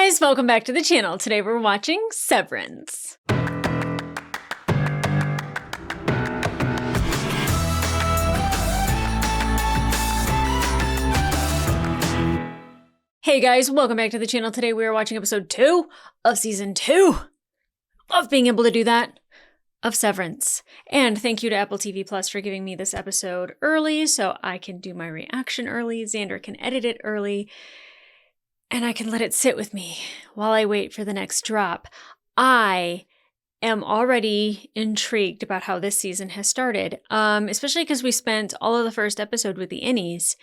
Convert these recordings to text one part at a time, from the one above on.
guys, welcome back to the channel. Today we're watching Severance. Hey guys, welcome back to the channel. Today we are watching episode 2 of season 2. Love being able to do that, of Severance. And thank you to Apple TV Plus for giving me this episode early so I can do my reaction early. Xander can edit it early. And I can let it sit with me while I wait for the next drop. I am already intrigued about how this season has started, especially because we spent all of the first episode with the innies.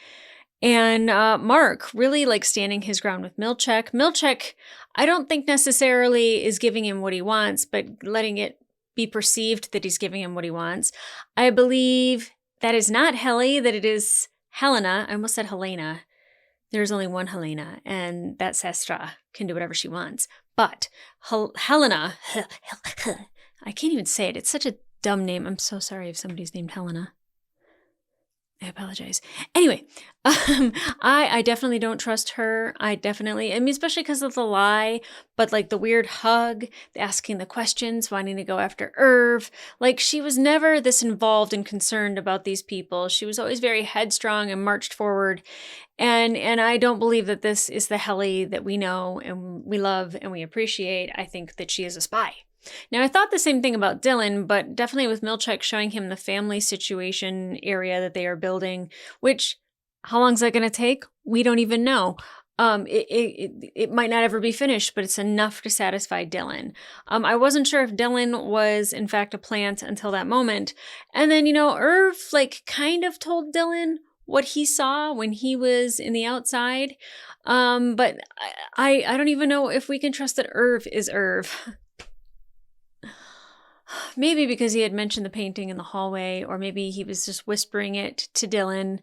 And Mark really standing his ground with Milchek. Milchek, I don't think necessarily is giving him what he wants, but letting it be perceived that he's giving him what he wants. I believe that is not Helly, that it is Helena. I almost said Helena. There's only one Helena, and that Sestra can do whatever she wants. But Helena, I can't even say it. It's such a dumb name. I'm so sorry if somebody's named Helena. I apologize. Anyway, I definitely don't trust her. I mean, especially because of the lie, but the weird hug, asking the questions, wanting to go after Irv. She was never this involved and concerned about these people. She was always very headstrong and marched forward. And I don't believe that this is the Helly that we know and we love and we appreciate. I think that she is a spy. Now, I thought the same thing about Dylan, but definitely with Milchek showing him the family situation area that they are building, which, how long is that going to take? We don't even know. It might not ever be finished, but it's enough to satisfy Dylan. I wasn't sure if Dylan was, in fact, a plant until that moment. And then, Irv, kind of told Dylan what he saw when he was in the outside. But I don't even know if we can trust that Irv is Irv. Maybe because he had mentioned the painting in the hallway, or maybe he was just whispering it to Dylan.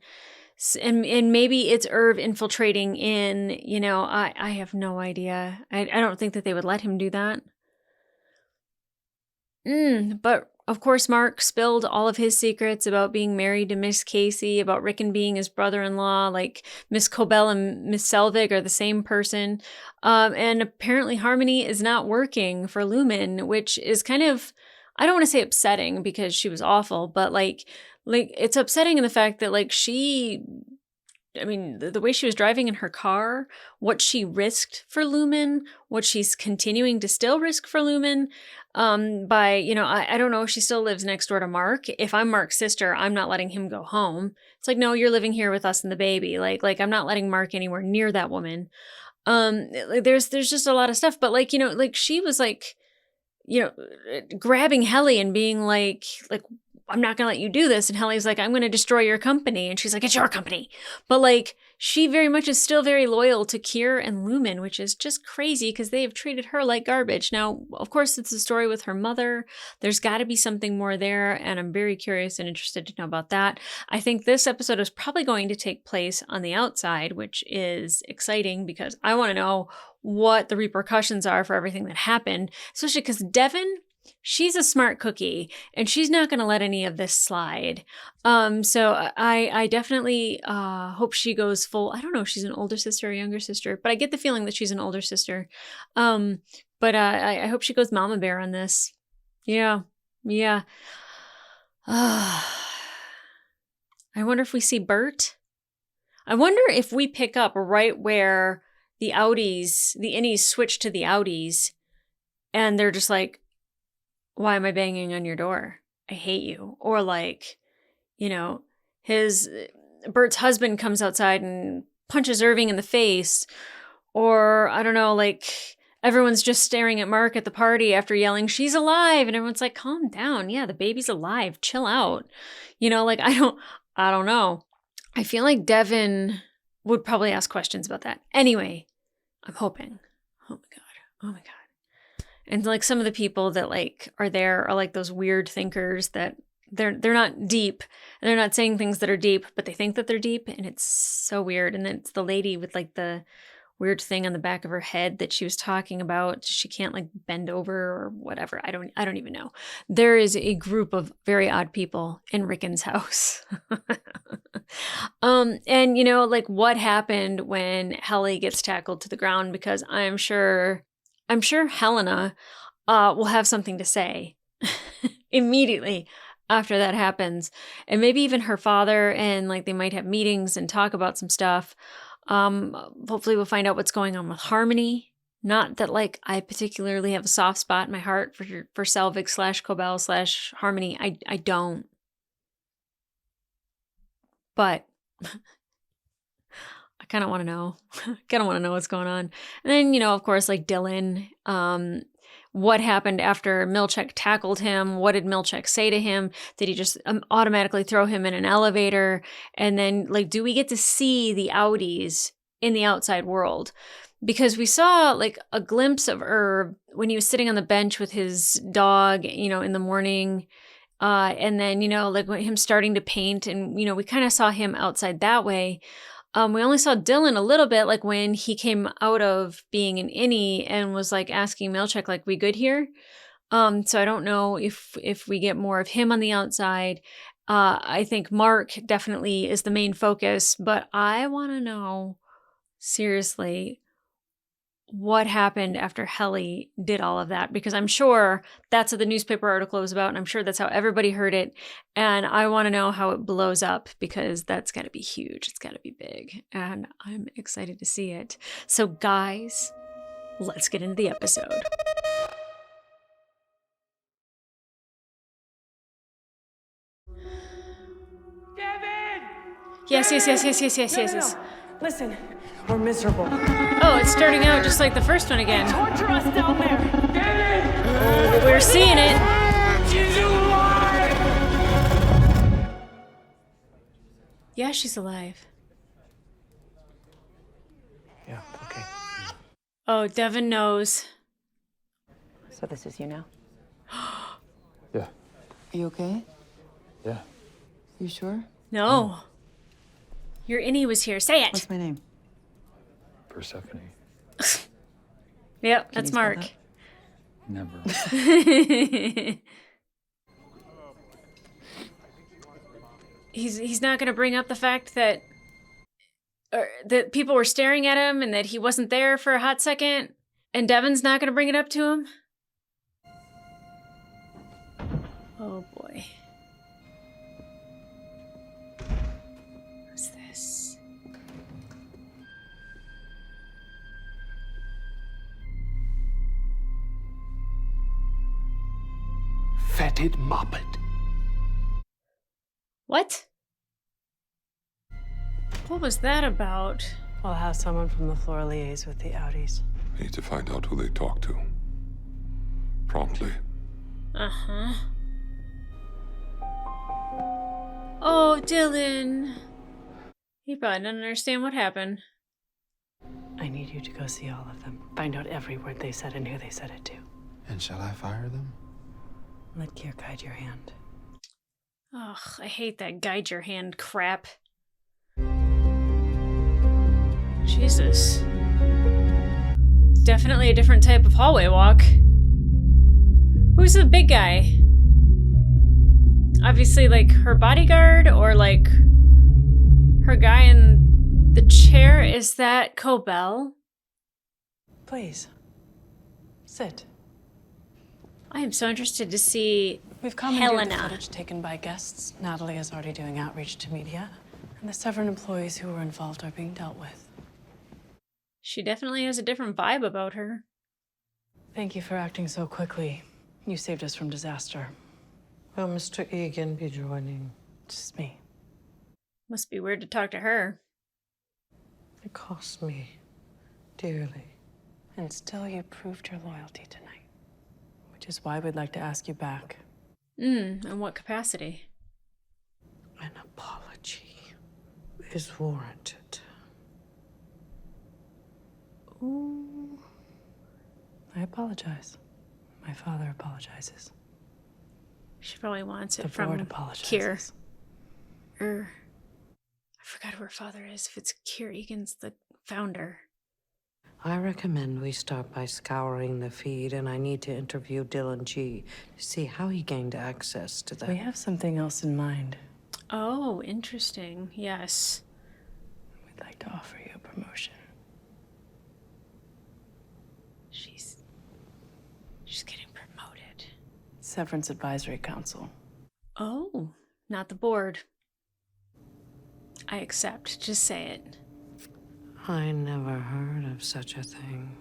And maybe it's Irv infiltrating in, I have no idea. I don't think that they would let him do that. But of course, Mark spilled all of his secrets about being married to Miss Casey, about Rickon being his brother-in-law, Miss Cobell and Miss Selvig are the same person. And apparently Harmony is not working for Lumen, which is kind of, I don't want to say upsetting because she was awful, but it's upsetting in the fact that the way she was driving in her car, what she risked for Lumen, what she's continuing to still risk for Lumen, by, I don't know if she still lives next door to Mark. If I'm Mark's sister, I'm not letting him go home. It's no, you're living here with us and the baby. I'm not letting Mark anywhere near that woman. There's just a lot of stuff, but she was grabbing Helly and being I'm not going to let you do this. And Helly's I'm going to destroy your company. And she's it's your company. But she very much is still very loyal to Kier and Lumen, which is just crazy because they have treated her like garbage. Now, of course, it's a story with her mother. There's got to be something more there. And I'm very curious and interested to know about that. I think this episode is probably going to take place on the outside, which is exciting because I want to know what the repercussions are for everything that happened, especially because Devin, she's a smart cookie and she's not going to let any of this slide. So I definitely hope she goes full. I don't know if she's an older sister or younger sister, but I get the feeling that she's an older sister. But I hope she goes mama bear on this. Yeah. I wonder if we see Bert. I wonder if we pick up right where the innies switch to the outies and they're just why am I banging on your door? I hate you. Or Bert's husband comes outside and punches Irving in the face. Or I don't know, everyone's just staring at Mark at the party after yelling, she's alive. And everyone's calm down. Yeah, the baby's alive. Chill out. I don't know. I feel like Devin would probably ask questions about that. Anyway, I'm hoping. Oh my God. And some of the people that are there are those weird thinkers that they're not deep. And they're not saying things that are deep, but they think that they're deep. And it's so weird. And then it's the lady with the weird thing on the back of her head that she was talking about. She can't bend over or whatever. I don't even know. There is a group of very odd people in Rickon's house. And like what happened when Helly gets tackled to the ground, because I'm sure Helena will have something to say immediately after that happens. And maybe even her father, and like they might have meetings and talk about some stuff. Hopefully we'll find out what's going on with Harmony. Not that like I particularly have a soft spot in my heart for Selvig / Cobell / Harmony. I don't. But I kind of want to know. Kind of want to know what's going on. And then, of course, like Dylan, what happened after Milchek tackled him? What did Milchek say to him? Did he just automatically throw him in an elevator? And then, like, do we get to see the Audis in the outside world? Because we saw like a glimpse of Herb when he was sitting on the bench with his dog, in the morning. And then, like him starting to paint, and, we kind of saw him outside that way. We only saw Dylan a little bit, like when he came out of being an innie and was like asking Milchek, like, we good here? So I don't know if we get more of him on the outside. I think Mark definitely is the main focus, but I want to know, seriously, what happened after Helly did all of that, because I'm sure that's what the newspaper article was about, and I'm sure that's how everybody heard it, and I want to know how it blows up, because that's got to be huge. It's got to be big, and I'm excited to see it. So guys, let's get into the episode. Devin! Yes. No. Listen, we're miserable. Oh, it's starting out just like the first one again. Torture us down there. Devin! Oh, we're seeing it. She's alive! Yeah, she's alive. Yeah, okay. Oh, Devin knows. So this is you now? Yeah. You okay? Yeah. You sure? No. Your innie was here. Say it. What's my name? Persephone. Yep, Can that's you spell Mark. that? Never. He's not going to bring up the fact that people were staring at him and that he wasn't there for a hot second, and Devin's not going to bring it up to him. Oh boy. What's this? Fetid Muppet. What? What was that about? I'll have someone from the floor liaise with the Audis. I need to find out who they talk to. Promptly. Uh-huh. Oh, Dylan. He probably doesn't understand what happened. I need you to go see all of them. Find out every word they said and who they said it to. And shall I fire them? Let Kier guide your hand. Ugh, I hate that guide your hand crap. Jesus. Definitely a different type of hallway walk. Who's the big guy? Obviously, like, her bodyguard, or like her guy in the chair. Is that Cobell? Please. Sit. I am so interested to see We've commandeered the Helena. footage taken by guests. Natalie is already doing outreach to media. And the Severance employees who were involved are being dealt with. She definitely has a different vibe about her. Thank you for acting so quickly. You saved us from disaster. Will Mr. Egan be joining? Just me. Must be weird to talk to her. It cost me dearly. And still you proved your loyalty tonight. Which is why we'd like to ask you back. In what capacity? An apology is warranted. Ooh. I apologize. My father apologizes. She probably wants it The from board apologizes. Kier. I forgot who her father is. If it's Kier Egan's the founder. I recommend we start by scouring the feed, and I need to interview Dylan G. to see how he gained access to We the... have something else in mind. Oh, interesting. Yes. We'd like to offer you a promotion. She's getting promoted. Severance Advisory Council. Oh, not the board. I accept. Just say it. I never heard of such a thing.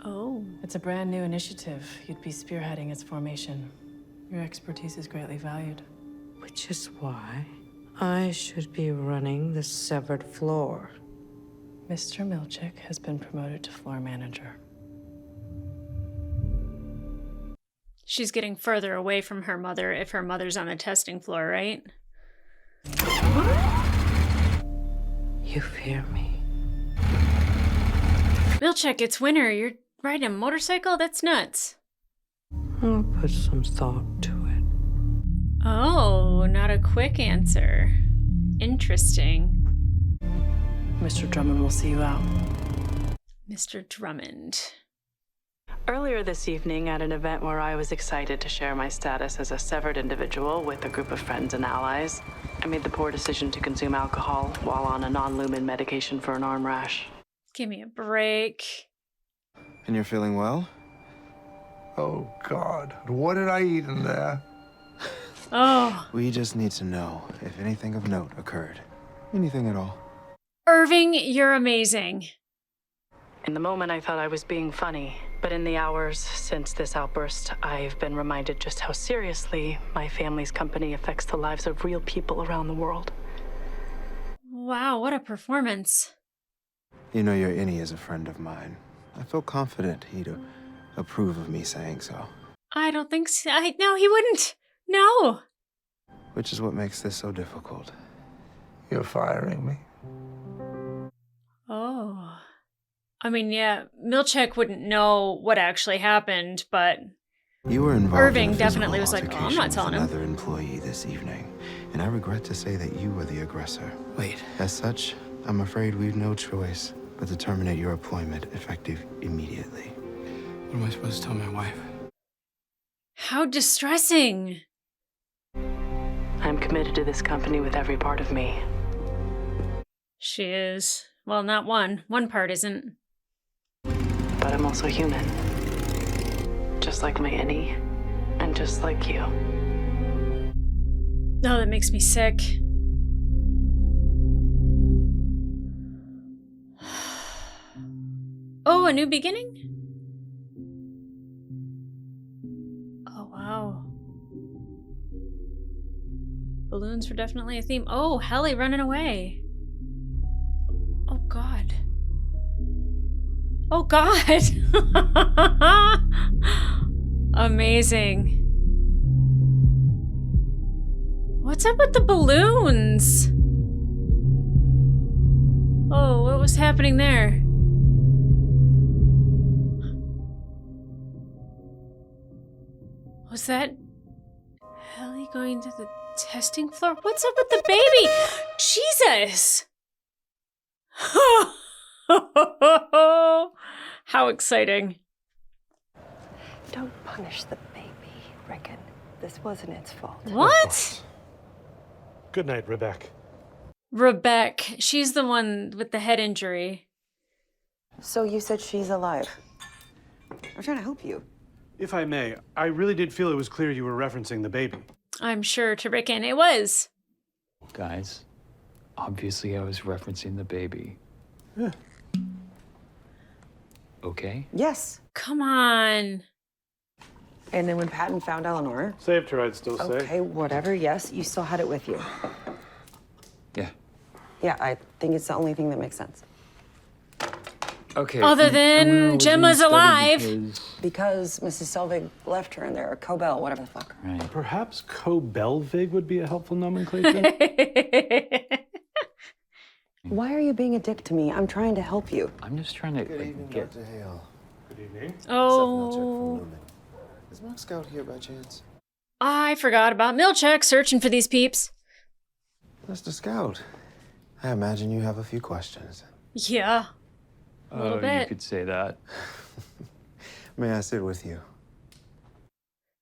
Oh. It's a brand new initiative. You'd be spearheading its formation. Your expertise is greatly valued. Which is why I should be running the severed floor. Mr. Milchick has been promoted to floor manager. She's getting further away from her mother if her mother's on the testing floor, right? You fear me. Milchick, it's winter. You're riding a motorcycle? That's nuts. I'll put some thought to it. Oh, not a quick answer. Interesting. Mr. Drummond will see you out. Mr. Drummond. Earlier this evening, at an event where I was excited to share my status as a severed individual with a group of friends and allies, I made the poor decision to consume alcohol while on a non-lumen medication for an arm rash. Give me a break. And you're feeling well? Oh, God. What did I eat in there? Oh. We just need to know if anything of note occurred. Anything at all. Irving, you're amazing. In the moment, I thought I was being funny, but in the hours since this outburst, I've been reminded just how seriously my family's company affects the lives of real people around the world. Wow, what a performance. You know your innie is a friend of mine. I feel confident he'd approve of me saying so. I don't think so. No, he wouldn't. No. Which is what makes this so difficult. You're firing me. Oh. I mean, yeah, Milchick wouldn't know what actually happened, but You were involved Irving in a definitely physical was like, "Oh, I'm not altercation telling with him." another employee this evening, and I regret to say that you were the aggressor. Wait. As such, I'm afraid we've no choice but to terminate your employment effective immediately. What am I supposed to tell my wife? How distressing. I'm committed to this company with every part of me. She is. Well, not one. One part isn't. But I'm also human. Just like my innie, and just like you. Oh, that makes me sick. Oh, a new beginning? Oh, wow. Balloons were definitely a theme. Oh, Helly running away. Oh, God. Oh, God. Amazing. What's up with the balloons? Oh, what was happening there? Was that Helly going to the testing floor? What's up with the baby? Jesus! How exciting. Don't punish the baby, Rickon. This wasn't its fault. What? Good night, Rebecca. Rebecca. She's the one with the head injury. So you said she's alive. I'm trying to help you. If I may, I really did feel it was clear you were referencing the baby. I'm sure to Rickon it was. Guys, obviously I was referencing the baby. Yeah. Okay? Yes. Come on. And then when Patton found Eleanor. Saved her, I'd still say. Okay, whatever. Yes, you still had it with you. Yeah. Yeah, I think it's the only thing that makes sense. Okay. Other and than Eleanor was Gemma's in the alive. study Because Mrs. Selvig left her in there, or Cobell, whatever the fuck. Right. Perhaps Co-Belvig would be a helpful nomenclature? Why are you being a dick to me? I'm trying to help you. I'm just trying to Good evening, get... Dr. Hale. Good evening. Oh, Is Mark Scout here by chance? I forgot about Milchick searching for these peeps. Mr. Scout, I imagine you have a few questions. Yeah, a little you bit. could say that. May I sit with you?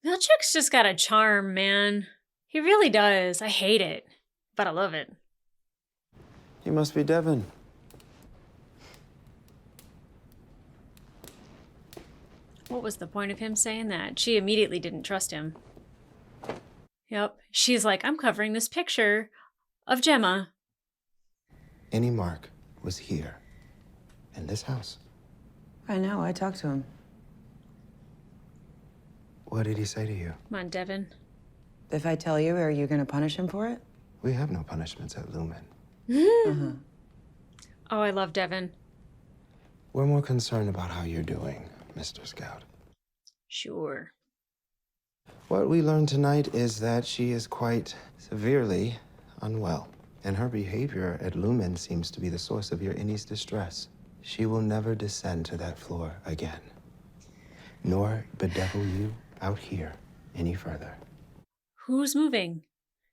Milchick's just got a charm, man. He really does. I hate it. but I love it. You must be Devin. What was the point of him saying that? She immediately didn't trust him. Yep. She's like, I'm covering this picture of Gemma. Any Mark was here, in this house. I know, I talked to him. What did he say to you? Come on, Devin. If I tell you, are you gonna punish him for it? We have no punishments at Lumen. Oh, I love Devin. We're more concerned about how you're doing, Mr. Scout. Sure. What we learned tonight is that she is quite severely unwell, and her behavior at Lumen seems to be the source of your innie's distress. She will never descend to that floor again, nor bedevil you out here any further. Who's moving?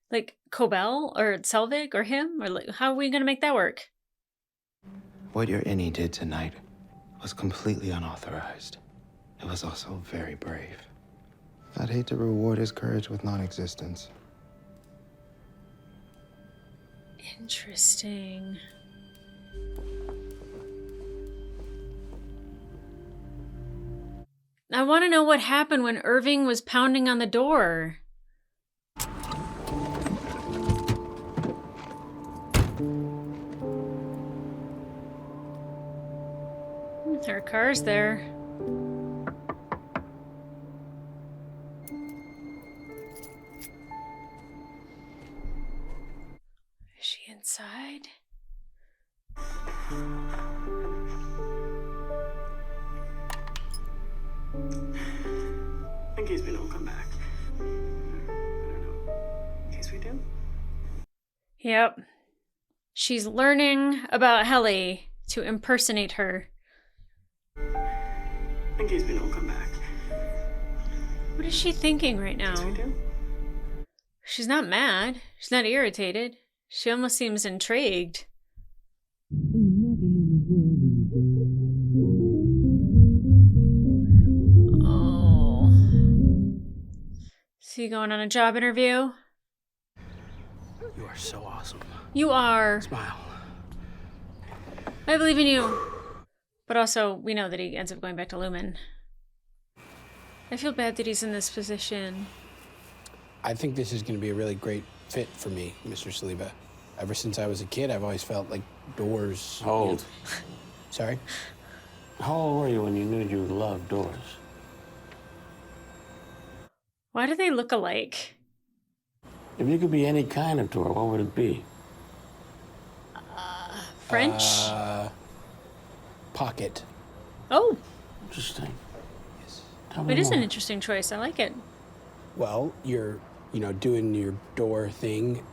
Like Cobell or Selvig or him? Or like, how are we gonna make that work? What your innie did tonight was completely unauthorized. It was also very brave. I'd hate to reward his courage with non-existence. Interesting. I want to know what happened when Irving was pounding on the door. Her car's there. Is she inside? In case we don't come back. I don't know. In case we do. Yep. She's learning about Helly to impersonate her. In case we don't come back. What is she thinking right now? In case we do. She's not mad. She's not irritated. She almost seems intrigued. Oh. So you going on a job interview? You are so awesome. You are. Smile. I believe in you. But also, we know that he ends up going back to Lumen. I feel bad that he's in this position. I think this is going to be a really great fit for me, Mr. Saliba. Ever since I was a kid, I've always felt like doors... How old? Sorry? How old were you when you knew you loved doors? Why do they look alike? If you could be any kind of door, what would it be? French? Pocket. Oh. Interesting. Yes. Tell me It is more. an interesting choice. I like it. Well, you're, doing your door thing.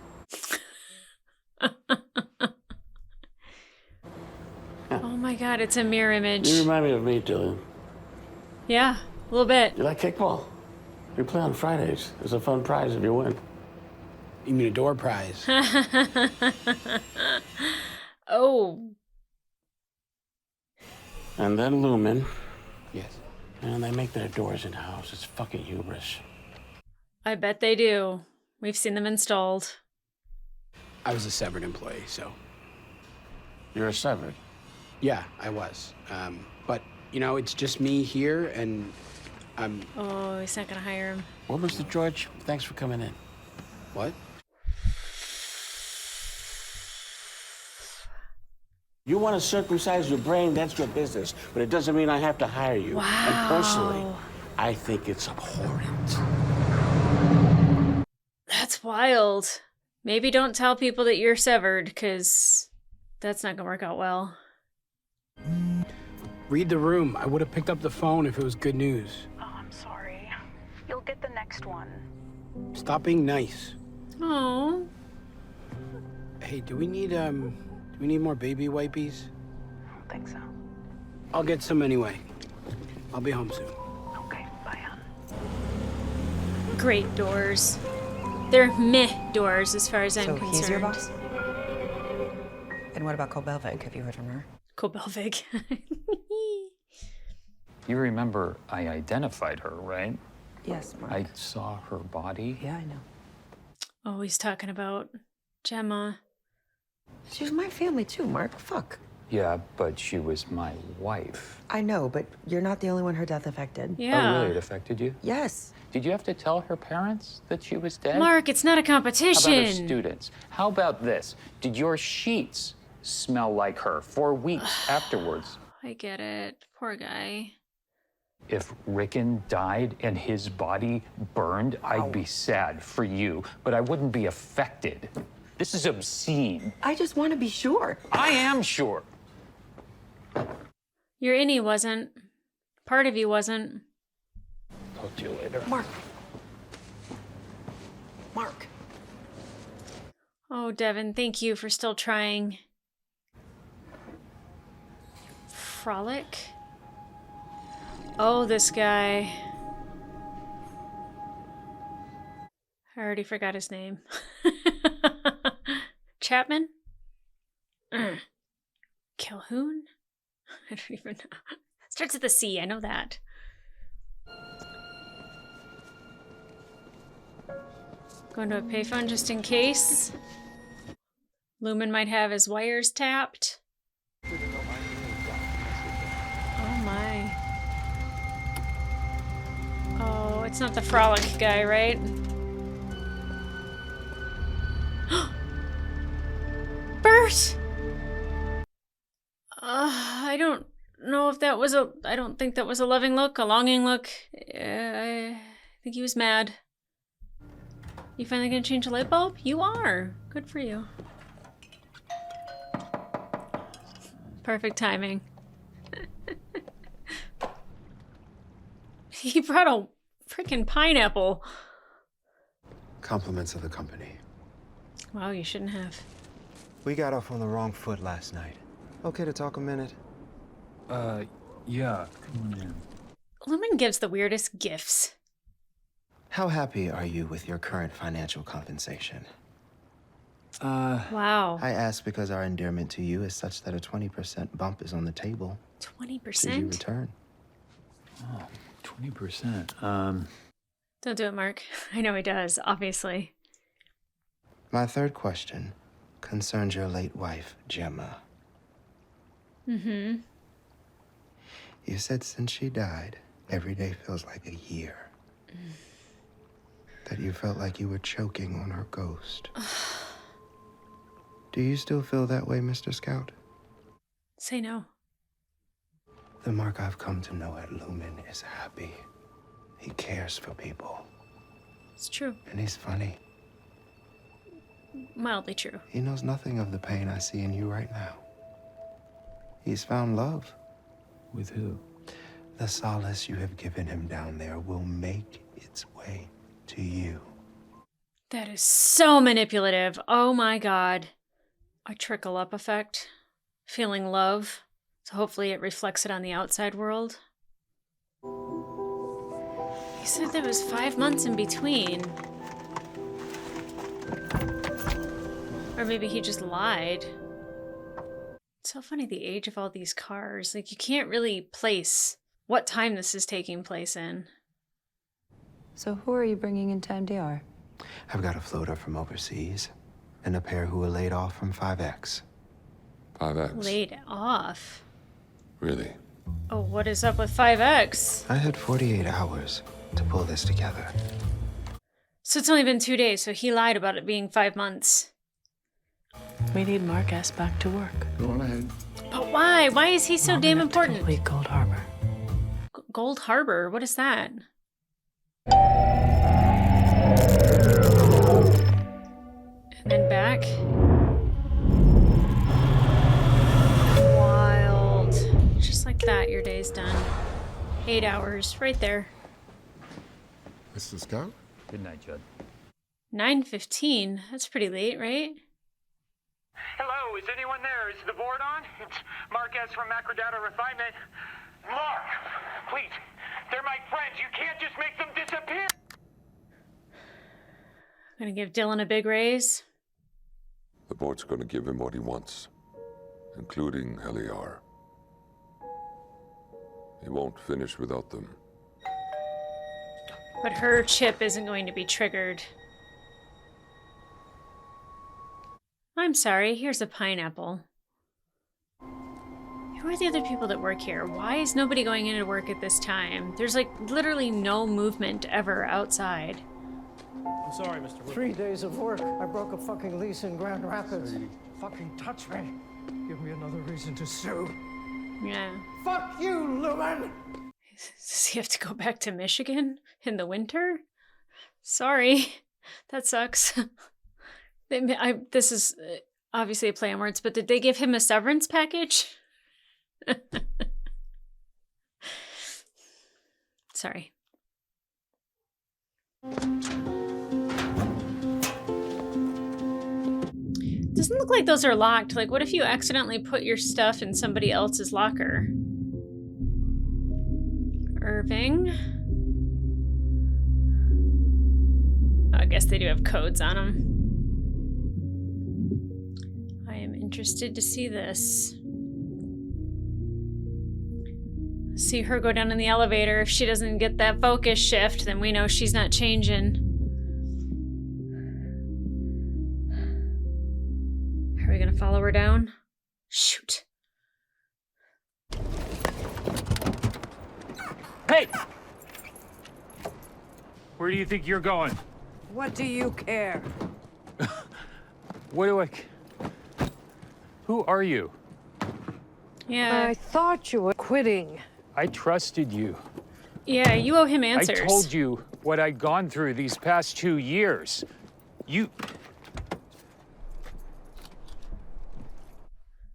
Oh my god, it's a mirror image. You remind me of me, Dylan. Yeah, a little bit. You like kickball? We play on Fridays. There's a fun prize if you win. You mean a door prize? Oh. And then Lumen. Yes. And they make their doors in-house. It's fucking hubris. I bet they do. We've seen them installed. I was a Severed employee, so... You're a Severed? Yeah, I was. But, it's just me here, and I'm... Oh, he's not gonna hire him. Well, Mr. George, thanks for coming in. What? You want to circumcise your brain, that's your business. But it doesn't mean I have to hire you. Wow. And personally, I think it's abhorrent. That's wild. Maybe don't tell people that you're severed, because that's not gonna work out well. Read the room. I would have picked up the phone if it was good news. Oh, I'm sorry. You'll get the next one. Stop being nice. Oh. Hey, do we need more baby wipies? I don't think so. I'll get some anyway. I'll be home soon. Okay, bye, hon. Great doors. They're meh doors as far as I'm concerned. He's your boss? And what about Cobelvig? Have you heard from her? Cobelvig. You remember I identified her, right? Yes, Mark. I saw her body. Yeah, I know. Oh, he's talking about Gemma. She was my family too, Mark. Fuck. Yeah, but she was my wife. I know, but you're not the only one her death affected. Yeah. Oh, really? It affected you? Yes. Did you have to tell her parents that she was dead? Mark, it's not a competition. How about her students? How about this? Did your sheets smell like her for weeks afterwards? I get it. Poor guy. If Rickon died and his body burned, I'd be sad for you, but I wouldn't be affected. This is obscene. I just want to be sure. I am sure. Your innie wasn't. Part of you wasn't. Talk to you later. Mark. Mark. Oh, Devin, thank you for still trying. Frolic? Oh, this guy. I already forgot his name. Chapman? Calhoun? I don't even know. Starts with a C, I know that. Going to a payphone just in case. Lumen might have his wires tapped. Oh my. Oh, it's not the Frolic guy, right? Bert! I don't know if that was I don't think that was a loving look, a longing look. I think he was mad. You finally gonna change a light bulb? You are. Good for you. Perfect timing. He brought a freaking pineapple. Compliments of the company. Wow, you shouldn't have. We got off on the wrong foot last night. Okay to talk a minute? Yeah, come on in. Lumen gives the weirdest gifts. How happy are you with your current financial compensation? Wow. I ask because our endearment to you is such that a 20% bump is on the table. 20%? Should you return? Oh, 20%. Don't do it, Mark. I know he does, obviously. My third question concerns your late wife, Gemma. Mm-hmm. You said since she died, every day feels like a year. That you felt like you were choking on her ghost. Do you still feel that way, Mr. Scout? Say no. The Mark I've come to know at Lumen is happy. He cares for people. It's true. And he's funny. Mildly true. He knows nothing of the pain I see in you right now. He's found love. With who? The solace you have given him down there will make its way to you. That is so manipulative. Oh my god. A trickle-up effect. Feeling love. So hopefully it reflects it on the outside world. He said there was 5 months in between. Or maybe he just lied. It's so funny, the age of all these cars. Like, you can't really place what time this is taking place in. So who are you bringing into MDR? I've got a floater from overseas and a pair who were laid off from 5X. 5X? Laid off? Really? Oh, what is up with 5X? I had 48 hours to pull this together. So it's only been 2 days, so he lied about it being 5 months. We need Mark S. back to work. Go on ahead. But why? Why is he so damn important? Complete Gold Harbor. Gold Harbor? What is that? And then back. Wild. Just like that, your day's done. 8 hours, right there. Mr. Scout? Good night, Judd. 9:15. That's pretty late, right? Hello, is anyone there? Is the board on? It's Mark S. from Macrodata Refinement. Mark, please, they're my friends. You can't just make them disappear. Gonna give Dylan a big raise. The board's gonna give him what he wants, including Heliar. He won't finish without them. But her chip isn't going to be triggered. I'm sorry. Here's a pineapple. Who are the other people that work here? Why is nobody going into work at this time? There's like literally no movement ever outside. I'm sorry, Mr. Wood. 3 days of work. I broke a fucking lease in Grand Rapids. Fucking touch me. Give me another reason to sue. Yeah. Fuck you, Lumen! Does he have to go back to Michigan in the winter? Sorry. That sucks. This is obviously a play on words, but did they give him a severance package? Sorry. Doesn't look like those are locked. Like, what if you accidentally put your stuff in somebody else's locker? Irving. Oh, I guess they do have codes on them. I am interested to see this. See her go down in the elevator. If she doesn't get that focus shift, then we know she's not changing. Are we gonna follow her down? Shoot. Hey! Where do you think you're going? What do you care? What do I... Who are you? Yeah. I thought you were quitting. I trusted you. Yeah, you owe him answers. I told you what I'd gone through these past 2 years. You...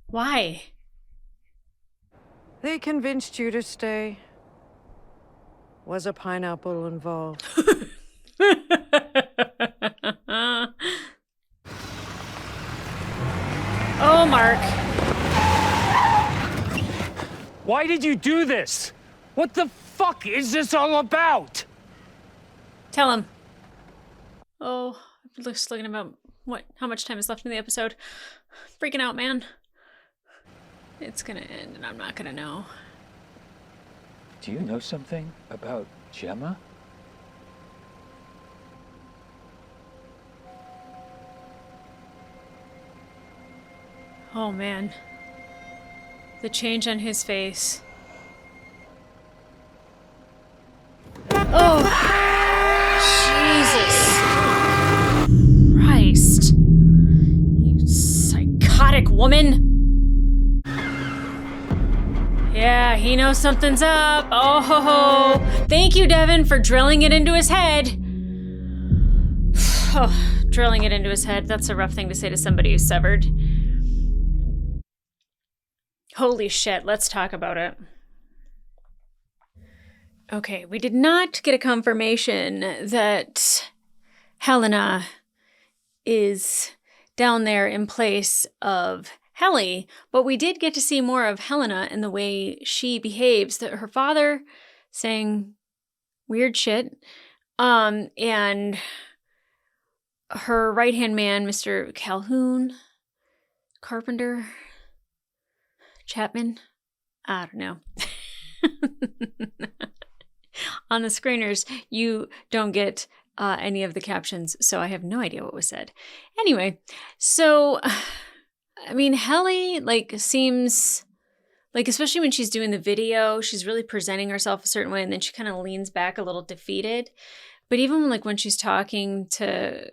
Why? They convinced you to stay. Was a pineapple involved? Oh, Mark. Why did you do this? What the fuck is this all about? Tell him. Oh, I'm just looking about how much time is left in the episode. Freaking out, man. It's gonna end and I'm not gonna know. Do you know something about Gemma? Oh, man. The change on his face. Oh! Jesus Christ. You psychotic woman! Yeah, he knows something's up. Oh ho ho. Thank you, Devin, for drilling it into his head. Oh, drilling it into his head. That's a rough thing to say to somebody who's severed. Holy shit, let's talk about it. Okay, we did not get a confirmation that Helena is down there in place of Helly, but we did get to see more of Helena and the way she behaves. That her father saying weird shit, and her right-hand man, Mr. Calhoun, Carpenter, Chapman, I don't know. On the screeners, you don't get any of the captions, so I have no idea what was said. Anyway, so... I mean, Helly, like, seems like, especially when she's doing the video, she's really presenting herself a certain way, and then she kind of leans back a little defeated. But even like when she's talking to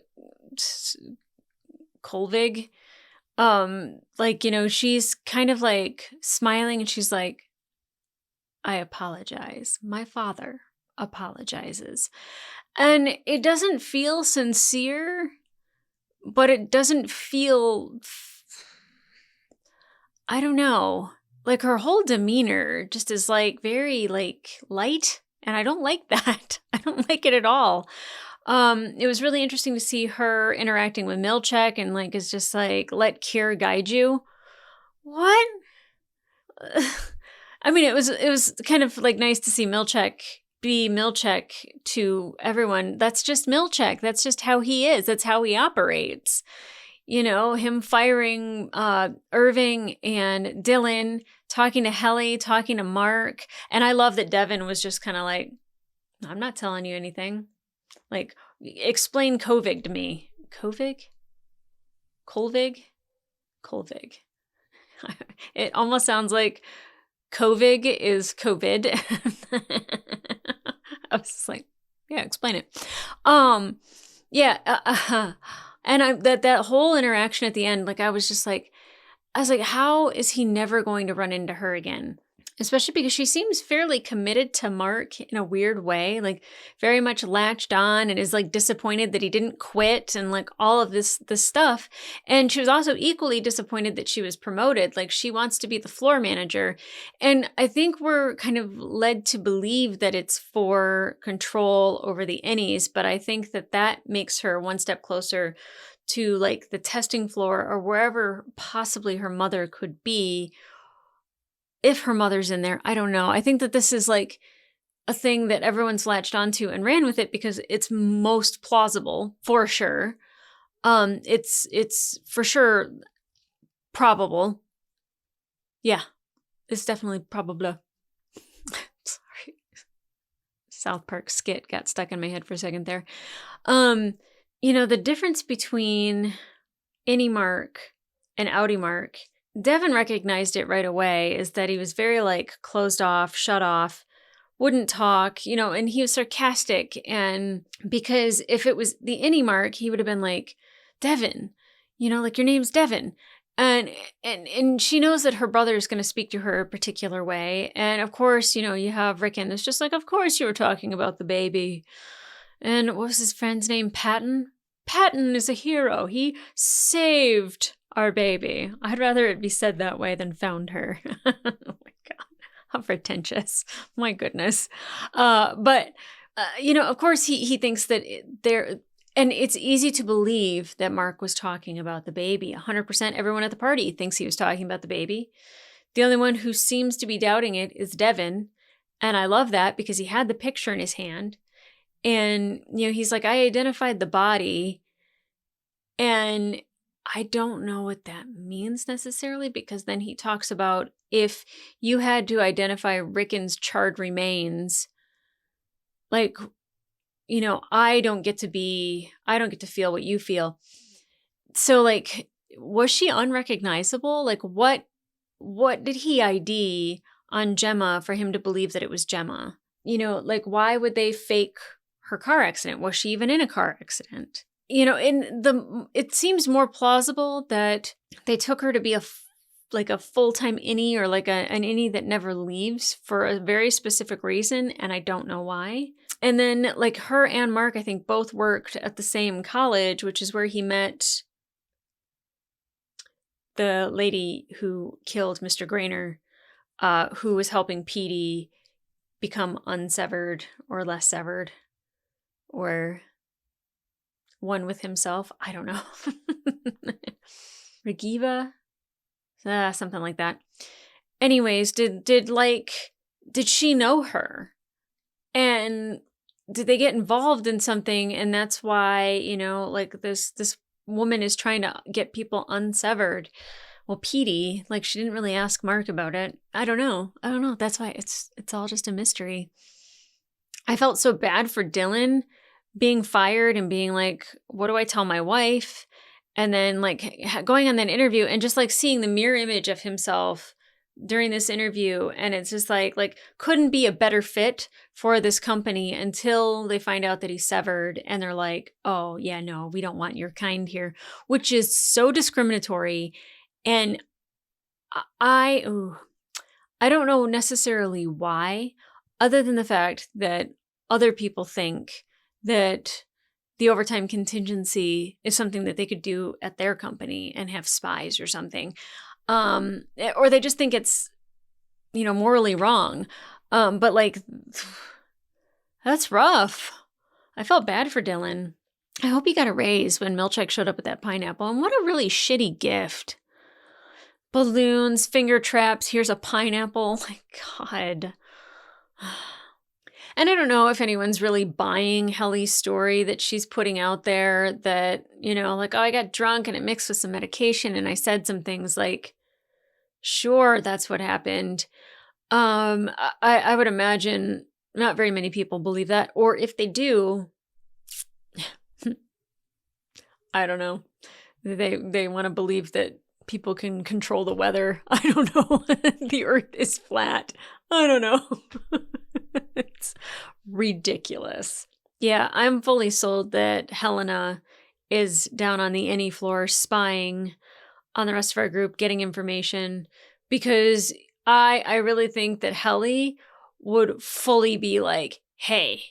Selvig, like, you know, she's kind of like smiling and she's like, I apologize. My father apologizes. And it doesn't feel sincere, but it doesn't feel... I don't know, like her whole demeanor just is like very like light, and I don't like that. I don't like it at all. It was really interesting to see her interacting with Milchek and like is just like, let Kier guide you. What? I mean, it was kind of like nice to see Milchek be Milchek to everyone. That's just Milchek. That's just how he is. That's how he operates. You know, him firing Irving and Dylan, talking to Helly, talking to Mark. And I love that Devin was just kind of like, I'm not telling you anything. Like, explain Selvig to me. Selvig? Kolvig. It almost sounds like Kovig is COVID. I was just like, yeah, explain it. And that whole interaction at the end, like I was like, how is he never going to run into her again? Especially because she seems fairly committed to Mark in a weird way, like very much latched on and is like disappointed that he didn't quit and like all of this stuff. And she was also equally disappointed that she was promoted. Like she wants to be the floor manager. And I think we're kind of led to believe that it's for control over the innies, but I think that makes her one step closer to like the testing floor or wherever possibly her mother could be. If her mother's in there, I don't know. I think that this is like a thing that everyone's latched onto and ran with it because it's most plausible, for sure. It's for sure probable. Yeah, it's definitely probable. Sorry. South Park skit got stuck in my head for a second there. The difference between Innie Mark and Outie Mark, Devin recognized it right away, is that he was very like closed off, shut off, wouldn't talk, and he was sarcastic. And because if it was the Innie Mark, he would have been like, Devin, like your name's Devin. And she knows that her brother is going to speak to her a particular way. And of course, you have Rickon. It's just like, of course you were talking about the baby. And what was his friend's name? Patton? Patton is a hero. He saved our baby. I'd rather it be said that way than found her. Oh my God. How pretentious. My goodness. But of course he thinks that and it's easy to believe that Mark was talking about the baby. 100% everyone at the party thinks he was talking about the baby. The only one who seems to be doubting it is Devin. And I love that because he had the picture in his hand. And, he's like, I identified the body. And I don't know what that means necessarily, because then he talks about if you had to identify Rickon's charred remains, like, I don't get to feel what you feel. So like, was she unrecognizable? Like what did he ID on Gemma for him to believe that it was Gemma? Like why would they fake her car accident? Was she even in a car accident? It seems more plausible that they took her to be a full-time innie or like an innie that never leaves for a very specific reason, and I don't know why. And then like her and Mark, I think both worked at the same college, which is where he met the lady who killed Mr. Grainer, who was helping Petey become unsevered or less severed or one with himself. I don't know. Regiva? Something like that. Anyways, did she know her? And did they get involved in something? And that's why, like this woman is trying to get people unsevered. Well, Petey, like she didn't really ask Mark about it. I don't know. That's why it's all just a mystery. I felt so bad for Dylan being fired and being like, what do I tell my wife? And then like going on that interview and just like seeing the mirror image of himself during this interview. And it's just like couldn't be a better fit for this company until they find out that he's severed. And they're like, oh yeah, no, we don't want your kind here, which is so discriminatory. And I don't know necessarily why, other than the fact that other people think that the overtime contingency is something that they could do at their company and have spies or something. Or they just think it's, morally wrong. But like, that's rough. I felt bad for Dylan. I hope he got a raise when Milchek showed up with that pineapple. And what a really shitty gift. Balloons, finger traps, here's a pineapple. My God. And I don't know if anyone's really buying Helly's story that she's putting out there that, like, oh, I got drunk and it mixed with some medication and I said some things like, sure, that's what happened. I would imagine not very many people believe that. Or if they do, I don't know. They want to believe that people can control the weather. I don't know. The earth is flat. I don't know. It's ridiculous. Yeah, I'm fully sold that Helena is down on the any floor spying on the rest of our group, getting information, because I really think that Helly would fully be like, hey,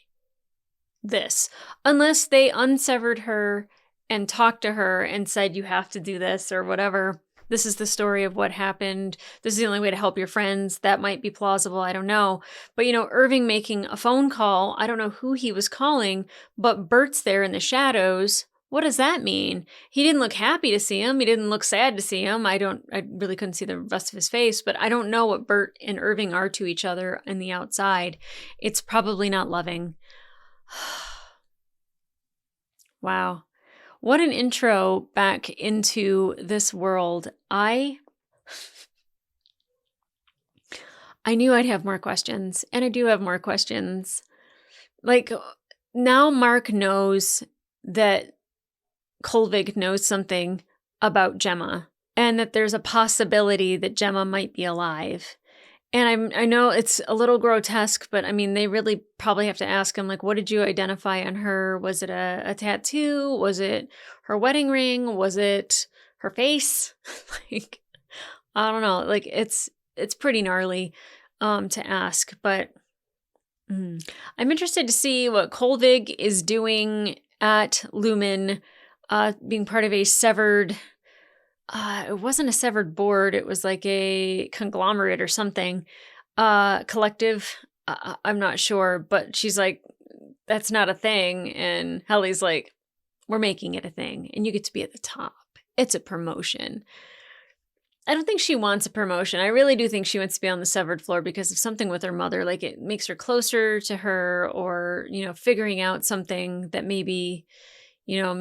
this, unless they unsevered her and talked to her and said, you have to do this or whatever. This is the story of what happened. This is the only way to help your friends. That might be plausible. I don't know. But, Irving making a phone call, I don't know who he was calling, but Bert's there in the shadows. What does that mean? He didn't look happy to see him. He didn't look sad to see him. I really couldn't see the rest of his face, but I don't know what Bert and Irving are to each other in the outside. It's probably not loving. Wow. What an intro back into this world. I knew I'd have more questions, and I do have more questions. Like, now Mark knows that Selvig knows something about Gemma, and that there's a possibility that Gemma might be alive. And I know it's a little grotesque, but I mean, they really probably have to ask him, like, what did you identify on her? Was it a tattoo? Was it her wedding ring? Was it her face? Like, I don't know. Like, it's pretty gnarly to ask, but I'm interested to see what Selvig is doing at Lumen, being part of a severed... it wasn't a severed board. It was like a conglomerate or something, collective. I'm not sure, but she's like, that's not a thing. And Helly's like, we're making it a thing and you get to be at the top. It's a promotion. I don't think she wants a promotion. I really do think she wants to be on the severed floor because of something with her mother. Like, it makes her closer to her, or, figuring out something that maybe, I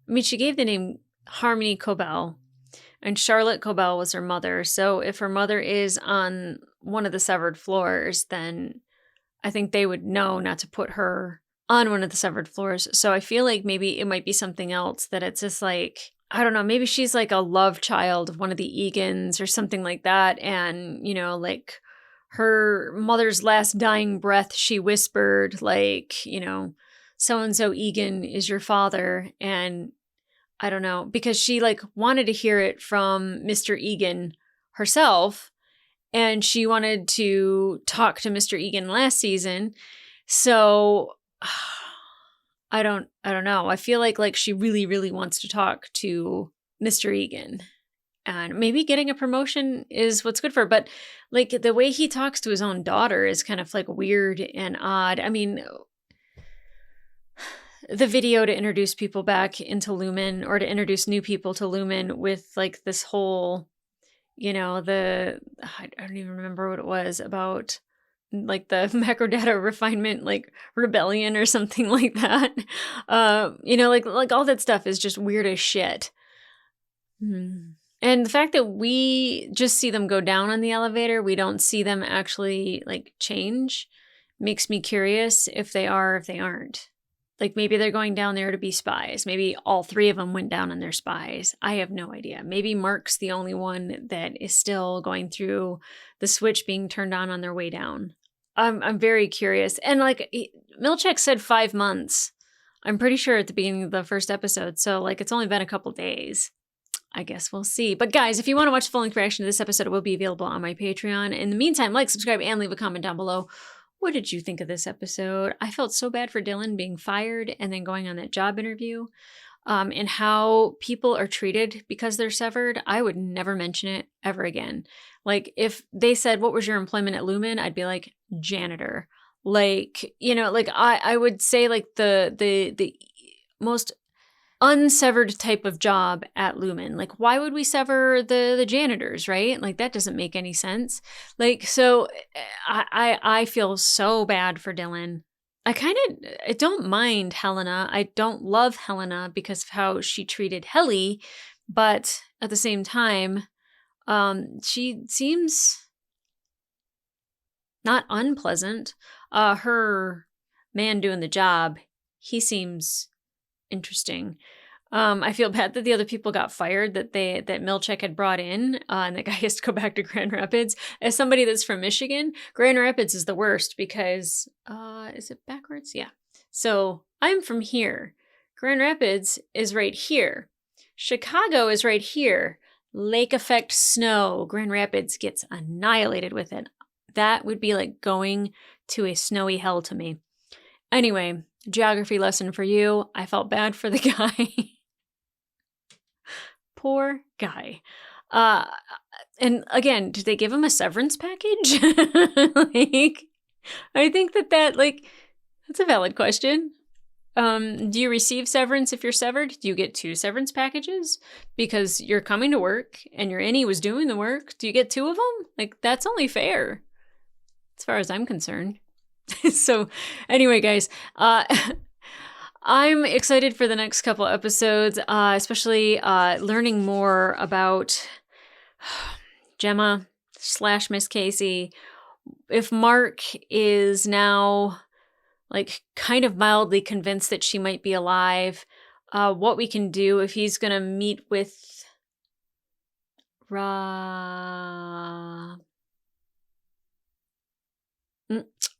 mean, she gave the name Harmony Cobell, and Charlotte Cobell was her mother. So if her mother is on one of the severed floors, then I think they would know not to put her on one of the severed floors. So I feel like maybe it might be something else, that it's just like, I don't know, maybe she's like a love child of one of the Egans or something like that. And, like her mother's last dying breath, she whispered, like, so-and-so Egan is your father. And I don't know, because she like wanted to hear it from Mr. Egan herself, and she wanted to talk to Mr. Egan last season. So I don't know. I feel like she really, really wants to talk to Mr. Egan, and maybe getting a promotion is what's good for her. But like, the way he talks to his own daughter is kind of like weird and odd. I mean, the video to introduce people back into Lumen, or to introduce new people to Lumen with like this whole, I don't even remember what it was about, like the macrodata refinement, like rebellion or something like that. Like all that stuff is just weird as shit. And the fact that we just see them go down on the elevator, we don't see them actually like change, makes me curious if they are, if they aren't. Like, maybe they're going down there to be spies. Maybe all three of them went down on their spies. I have no idea. Maybe Mark's the only one that is still going through the switch being turned on their way down. I'm very curious. And like, Milchek said 5 months. I'm pretty sure at the beginning of the first episode. So like, it's only been a couple days. I guess we'll see. But guys, if you want to watch the full-length reaction to this episode, it will be available on my Patreon. In the meantime, like, subscribe, and leave a comment down below. What did you think of this episode? I felt so bad for Dylan being fired and then going on that job interview, and how people are treated because they're severed. I would never mention it ever again. Like, if they said, what was your employment at Lumen? I'd be like, janitor. Like, like I would say like the most unsevered type of job at Lumen. Like, why would we sever the janitors, right? Like, that doesn't make any sense. Like, so I feel so bad for Dylan. I don't mind Helena. I don't love Helena because of how she treated Helly, but at the same time, she seems not unpleasant. Her man doing the job, he seems interesting. I feel bad that the other people got fired that Milchek had brought in, and that guy has to go back to Grand Rapids. As somebody that's from Michigan, Grand Rapids is the worst because, is it backwards? Yeah. So I'm from here. Grand Rapids is right here. Chicago is right here. Lake effect snow. Grand Rapids gets annihilated with it. That would be like going to a snowy hell to me. Anyway, geography lesson for you. I felt bad for the guy. Poor guy. And again, did they give him a severance package? Like, I think that that's a valid question. Do you receive severance if you're severed? Do you get 2 severance packages? Because you're coming to work and your innie was doing the work. Do you get 2 of them? Like, that's only fair, as far as I'm concerned. So, anyway, guys, I'm excited for the next couple episodes, especially learning more about Gemma / Miss Casey. If Mark is now like kind of mildly convinced that she might be alive, what we can do if he's going to meet with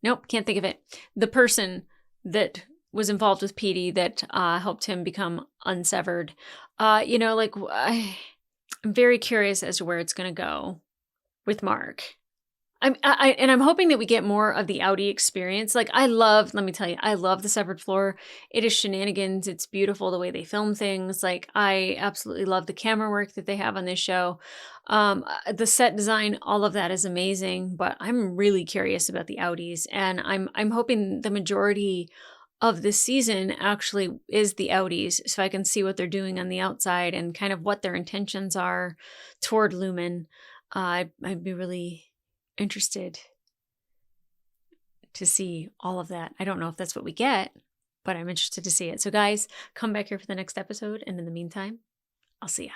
nope, can't think of it. The person that was involved with Petey that helped him become unsevered. I'm very curious as to where it's going to go with Mark. I'm hoping that we get more of the Audi experience. Like, let me tell you, I love the Severed Floor. It is shenanigans. It's beautiful the way they film things. Like, I absolutely love the camera work that they have on this show. The set design, all of that is amazing, but I'm really curious about the Audis, and I'm hoping the majority of this season actually is the Audis, so I can see what they're doing on the outside and kind of what their intentions are toward Lumen. I'd be really interested to see all of that. I don't know if that's what we get, but I'm interested to see it. So guys, come back here for the next episode, and in the meantime, I'll see ya.